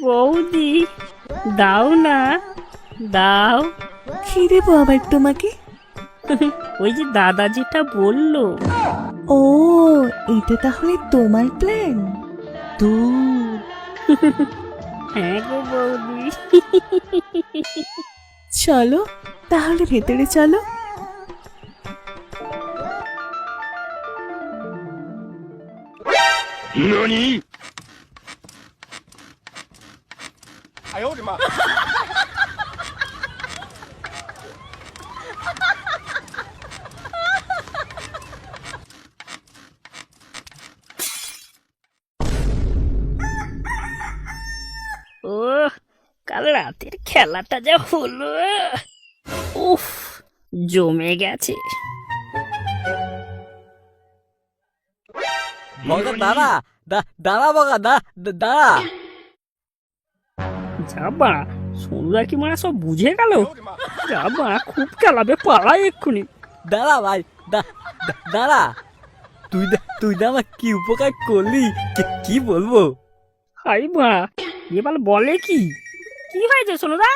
বৌদি দাও না, দাও। কি দেবো আবার তোমাকে? ওই যে দাদা যেটা বললো। ও, এটা তাহলে তোমার প্ল্যান? দুধ? হ্যাঁ গো বৌদি। চলো তাহলে ভেতরে চলো।何？哎呦我的妈！ ও কাল রাতের খেলাটা যা হলো, উফ জমে গেছে। বগা দাঁড়া, দাঁড়া বগা, দাঁড়া। যাবা সোনুদা কি মারা সব বুঝে গেল? যাবা খুব খেলাবে, পালাই এক্ষুনি। দাঁড়া ভাই, দাঁড়া। তুই না আমার কি উপকার করলি, কি বলবো? হাই মা, এবার বলে কি? কি হয়েছে সোনুদা?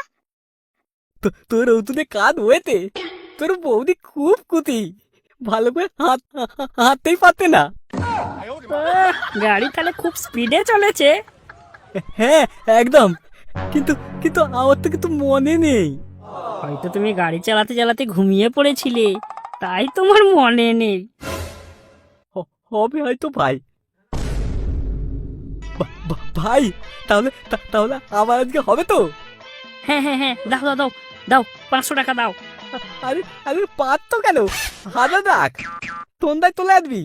তোর উতুনে কাঁধ হয়েতে তোর বৌদি খুব কুতি, ভালো করে হাঁটতেই পারতে না। গাড়ি তাহলে খুব স্পিডে চলেছে। হ্যাঁ একদম, কিন্তু আমার তো কিন্তু মনে নেই। হয়তো তুমি গাড়ি চালাতে চালাতে ঘুমিয়ে পড়েছিলে, তাই তোমার মনে নেই। হবে হয়তো ভাই। ভাই তাহলে আবার আজকে হবে তো? হ্যাঁ হ্যাঁ হ্যাঁ, দাও দাও দাও দাও, 500 টাকা দাও। আরে আরে পাঁচ তো কেন, 1000 রাখ, তন্দায় তোলে আসবি।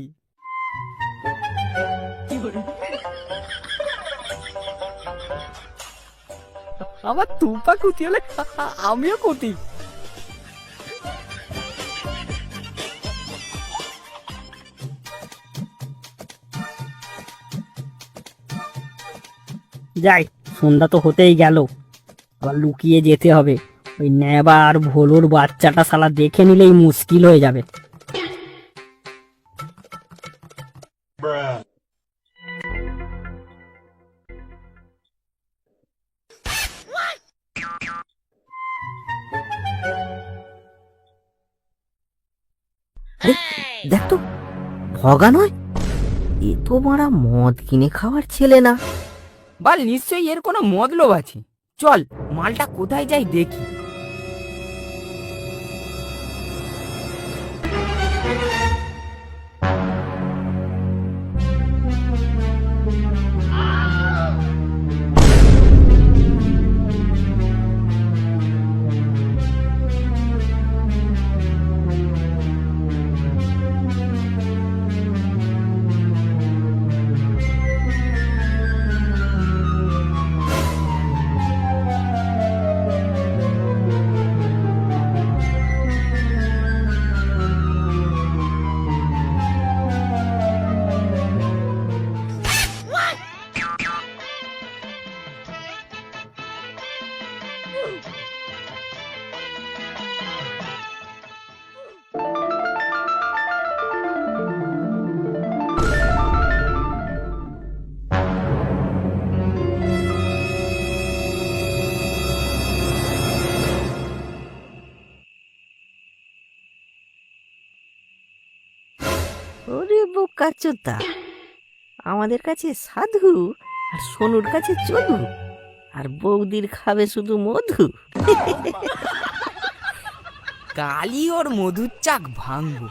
আমার তুপা কুতি হলে আমিও কুতি। যাই, সন্ধ্যা তো হতেই গেল, আবার লুকিয়ে যেতে হবে। ওই নেবা আর ভোলুর বাচ্চাটা শালা দেখে নিলেই মুশকিল হয়ে যাবে। দেখ তো, ভগা নয়, এ তো মারা মদ কিনে খাওয়ার ছেলে না। বাল নিশ্চয়ই এর কোনো মতলব আছে। চল মালটা কোথায় যাই দেখি। ওরে বোকাচোদা, আমাদের কাছে সাধু আর সোনুর কাছে চলু, আর বৌদির খাবে শুধু মধু। কালি ওর মধুর চাক ভাঙবো।